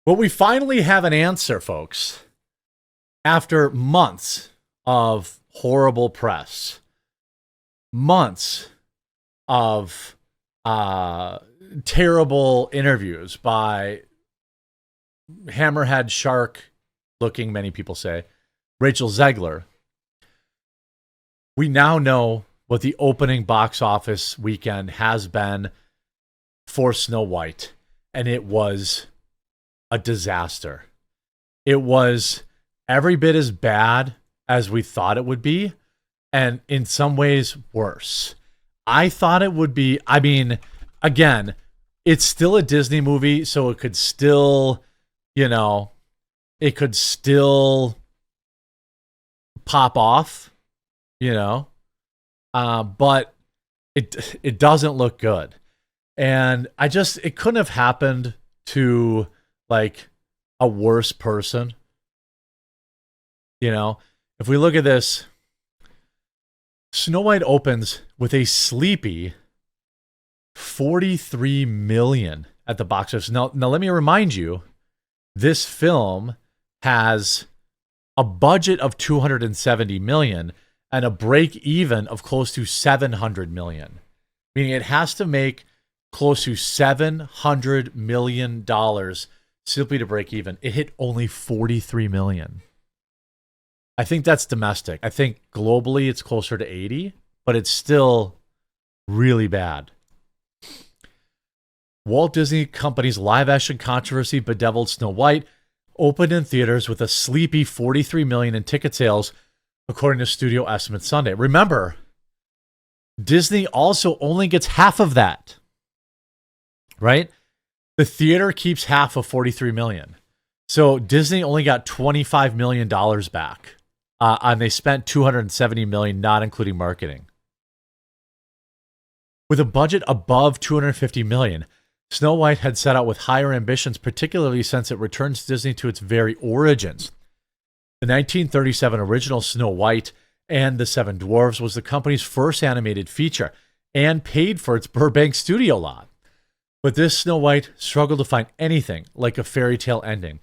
Well, we finally have an answer, folks. After months of horrible press, months of terrible interviews by hammerhead shark looking, many people say, Rachel Zegler, we now know what the opening box office weekend has been for Snow White, and it was a disaster. It was every bit as bad as we thought it would be, and in some ways worse. I thought it would be, I mean, again, it's still a Disney movie, so it could still, it could still pop off, but it doesn't look good. And it couldn't have happened to like a worse person. If we look at this, Snow White opens with a sleepy 43 million at the box office. Now let me remind you, this film has a budget of 270 million and a break even of close to 700 million, meaning it has to make close to $700 million simply to break even. It hit only 43 million. I think that's domestic. I think globally it's closer to 80, but it's still really bad. Walt Disney Company's live-action controversy bedeviled Snow White opened in theaters with a sleepy 43 million in ticket sales, according to studio estimates Sunday. Remember, Disney also only gets half of that, right? The theater keeps half of 43 million. So Disney only got $25 million back. And they spent $270 million, not including marketing. With a budget above $250 million, Snow White had set out with higher ambitions, particularly since it returns Disney to its very origins. The 1937 original Snow White and the Seven Dwarfs was the company's first animated feature and paid for its Burbank studio lot. But this Snow White struggled to find anything like a fairy tale ending.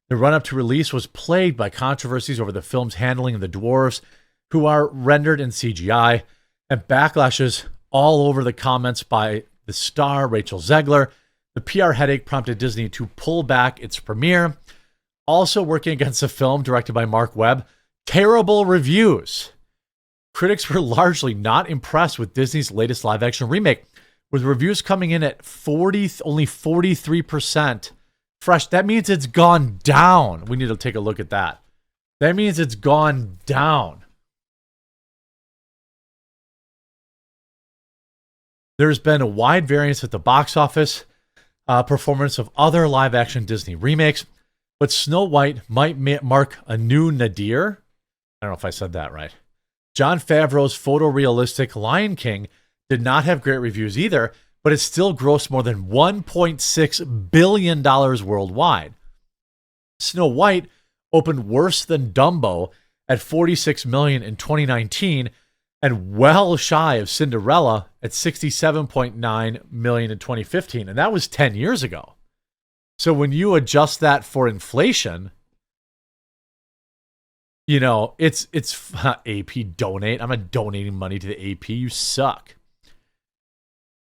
The run-up to release was plagued by controversies over the film's handling of the dwarves, who are rendered in CGI, and backlashes all over the comments by the star, Rachel Zegler. The PR headache prompted Disney to pull back its premiere. Also working against a film directed by Mark Webb, terrible reviews. Critics were largely not impressed with Disney's latest live-action remake, with reviews coming in at only 43%. Fresh. That means it's gone down. We need to take a look at that. That means it's gone down. There's been a wide variance at the box office performance of other live-action Disney remakes, but Snow White might mark a new nadir. I don't know if I said that right. Jon Favreau's photorealistic Lion King did not have great reviews either, but it still grossed more than $1.6 billion worldwide. Snow White opened worse than Dumbo at $46 million in 2019 and well shy of Cinderella at $67.9 million in 2015. And that was 10 years ago. So when you adjust that for inflation, it's AP donate. I'm not donating money to the AP. You suck.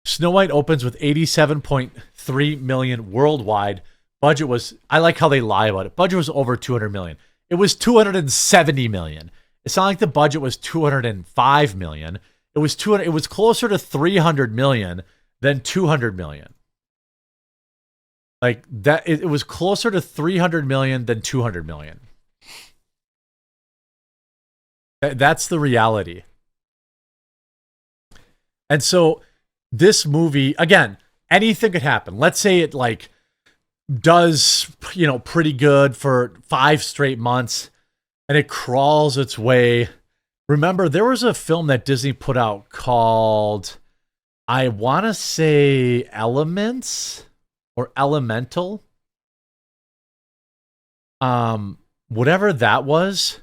Snow White opens with 87.3 million worldwide. Budget was, I like how they lie about it. Budget was over 200 million. It was 270 million. It's not like the budget was 205 million. It was it was closer to 300 million than 200 million. Like that, it was closer to 300 million than 200 million. That's the reality. And so this movie, again, anything could happen. Let's say it does, pretty good for 5 straight months and it crawls its way. Remember, there was a film that Disney put out called, I want to say Elements or Elemental. Whatever that was,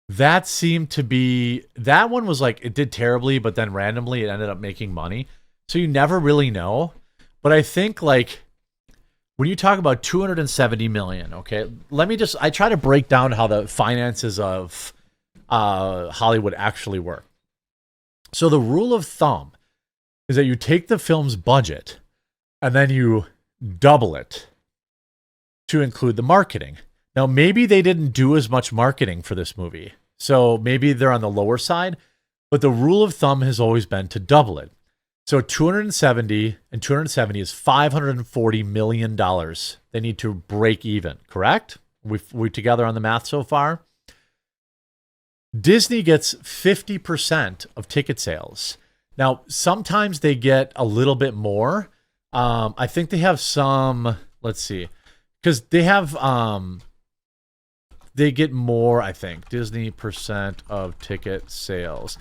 that seemed to be, that one was it did terribly, but then randomly it ended up making money. So you never really know. But I think when you talk about 270 million, okay, I try to break down how the finances of Hollywood actually work. So the rule of thumb is that you take the film's budget and then you double it to include the marketing. Now, maybe they didn't do as much marketing for this movie, so maybe they're on the lower side, but the rule of thumb has always been to double it. So 270 and 270 is $540 million they need to break even, correct? We together on the math so far? Disney gets 50% of ticket sales. Now, sometimes they get a little bit more. I think they have some, let's see, because they have, they get more, I think. Disney percent of ticket sales.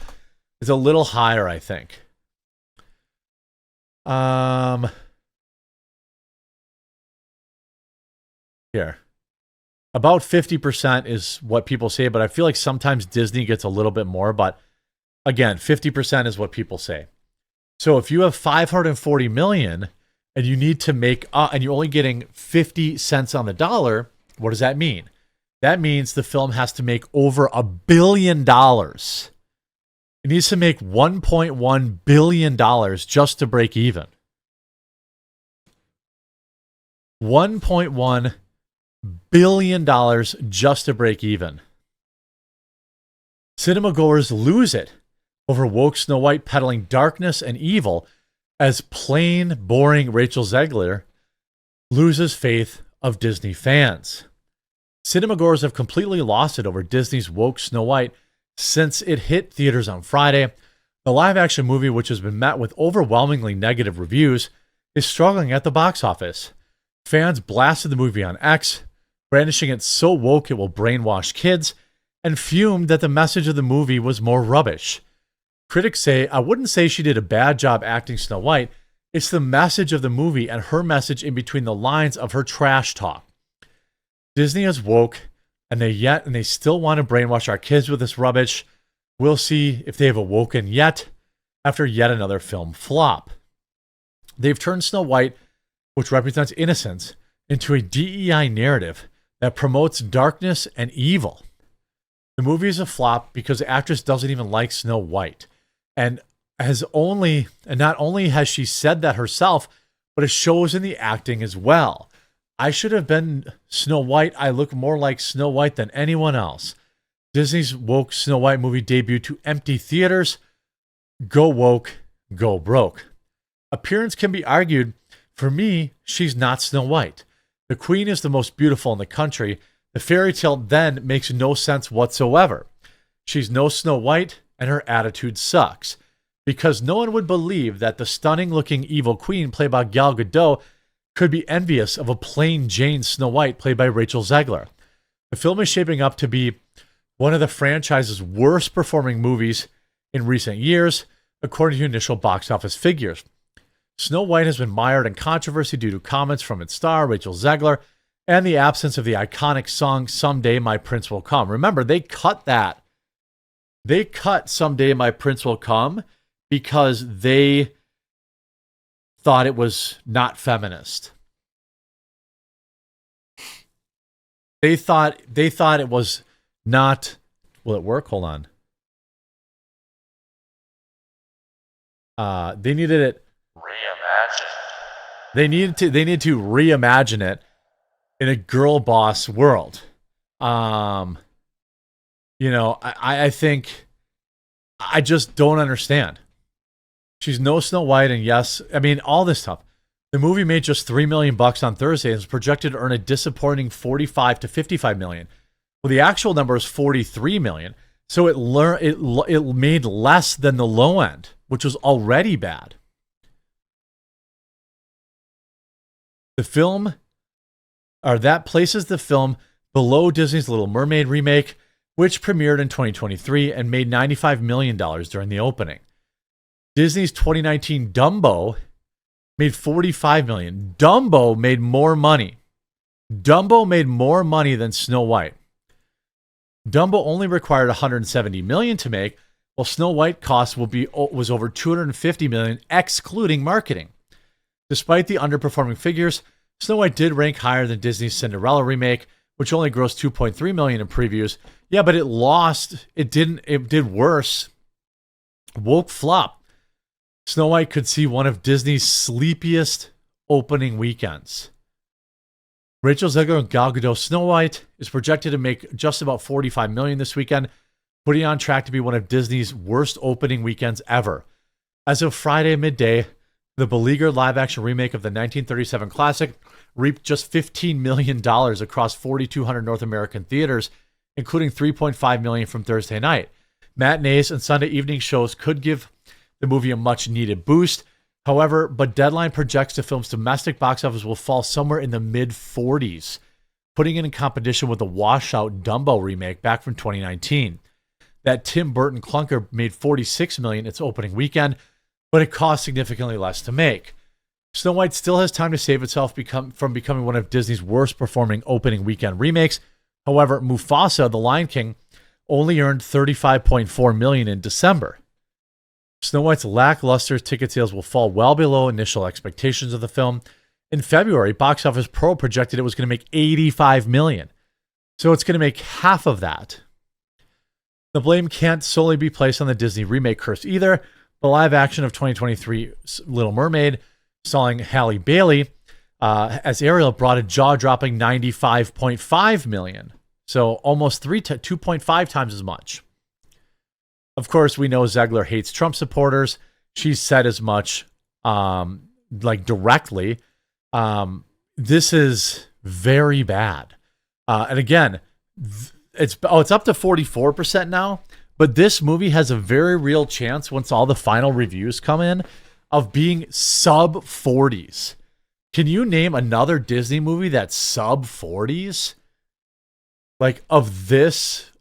It's a little higher, I think. Here. About 50% is what people say, but I feel like sometimes Disney gets a little bit more, but again, 50% is what people say. So if you have 540 million and you need to make, and you're only getting 50 cents on the dollar, what does that mean? That means the film has to make over $1 billion. It needs to make $1.1 billion just to break even. $1.1 billion just to break even. Cinema goers lose it over woke Snow White peddling darkness and evil as plain, boring Rachel Zegler loses faith of Disney fans. Cinema goers have completely lost it over Disney's woke Snow White since it hit theaters on Friday. The live-action movie, which has been met with overwhelmingly negative reviews, is struggling at the box office. Fans blasted the movie on X, brandishing it so woke it will brainwash kids, and fumed that the message of the movie was more rubbish. Critics say, I wouldn't say she did a bad job acting Snow White, it's the message of the movie and her message in between the lines of her trash talk. Disney is woke, and they still want to brainwash our kids with this rubbish. We'll see if they have awoken yet after yet another film flop. They've turned Snow White, which represents innocence, into a DEI narrative that promotes darkness and evil. The movie is a flop because the actress doesn't even like Snow White, and not only has she said that herself, but it shows in the acting as well. I should have been Snow White. I look more like Snow White than anyone else. Disney's woke Snow White movie debuted to empty theaters. Go woke, go broke. Appearance can be argued. For me, she's not Snow White. The queen is the most beautiful in the country. The fairy tale then makes no sense whatsoever. She's no Snow White, and her attitude sucks. Because no one would believe that the stunning-looking evil queen played by Gal Gadot could be envious of a plain Jane Snow White played by Rachel Zegler. The film is shaping up to be one of the franchise's worst-performing movies in recent years, according to initial box office figures. Snow White has been mired in controversy due to comments from its star, Rachel Zegler, and the absence of the iconic song, Someday My Prince Will Come. Remember, they cut that. They cut Someday My Prince Will Come because they thought it was not feminist. They thought it was not... Will it work? Hold on. They needed it... They needed to reimagine it in a girl boss world. I think I just don't understand. She's no Snow White, and yes, I mean all this stuff. The movie made just $3 million on Thursday and is projected to earn a disappointing $45 to $55 million. Well, the actual number is $43 million, so it made less than the low end, which was already bad. That places the film below Disney's Little Mermaid remake, which premiered in 2023 and made $95 million during the opening. Disney's 2019 Dumbo made $45 million. Dumbo made more money. Dumbo made more money than Snow White. Dumbo only required $170 million to make, while Snow White cost was over $250 million, excluding marketing. Despite the underperforming figures, Snow White did rank higher than Disney's Cinderella remake, which only grossed 2.3 million in previews. Yeah, but it did worse. Woke flop. Snow White could see one of Disney's sleepiest opening weekends. Rachel Zegler and Gal Gadot's Snow White is projected to make just about 45 million this weekend, putting it on track to be one of Disney's worst opening weekends ever. As of Friday midday, the beleaguered live-action remake of the 1937 classic reaped just $15 million across 4,200 North American theaters, including $3.5 million from Thursday night. Matinees and Sunday evening shows could give the movie a much-needed boost. However, but Deadline projects the film's domestic box office will fall somewhere in the mid-40s, putting it in competition with the washout Dumbo remake back from 2019. That Tim Burton clunker made $46 million its opening weekend, but it cost significantly less to make. Snow White still has time to save itself from becoming one of Disney's worst performing opening weekend remakes. However, Mufasa, The Lion King, only earned $35.4 million in December. Snow White's lackluster ticket sales will fall well below initial expectations of the film. In February, Box Office Pro projected it was going to make $85 million. So it's going to make half of that. The blame can't solely be placed on the Disney remake curse either. The live action of 2023 Little Mermaid, starring Halle Bailey as Ariel, brought a jaw-dropping $95.5 million. So almost 2.5 times as much. Of course, we know Zegler hates Trump supporters. She's said as much, directly. This is very bad. And again, it's up to 44% now. But this movie has a very real chance, once all the final reviews come in, of being sub 40s. Can you name another Disney movie that's sub 40s? Like of this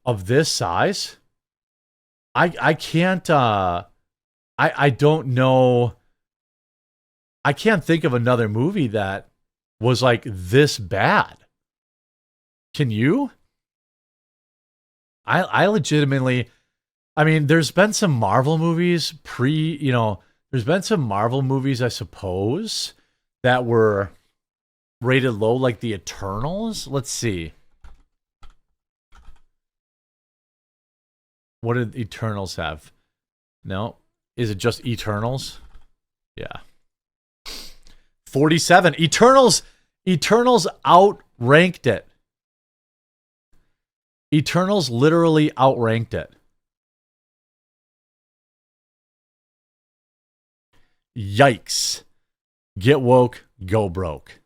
size? I can't I don't know. I can't think of another movie that was like this bad. Can you? I legitimately, I mean, there's been some Marvel movies there's been some Marvel movies, I suppose, that were rated low, like the Eternals. Let's see. What did Eternals have? No? Is it just Eternals? Yeah. 47. Eternals outranked it. Eternals literally outranked it. Yikes. Get woke, go broke.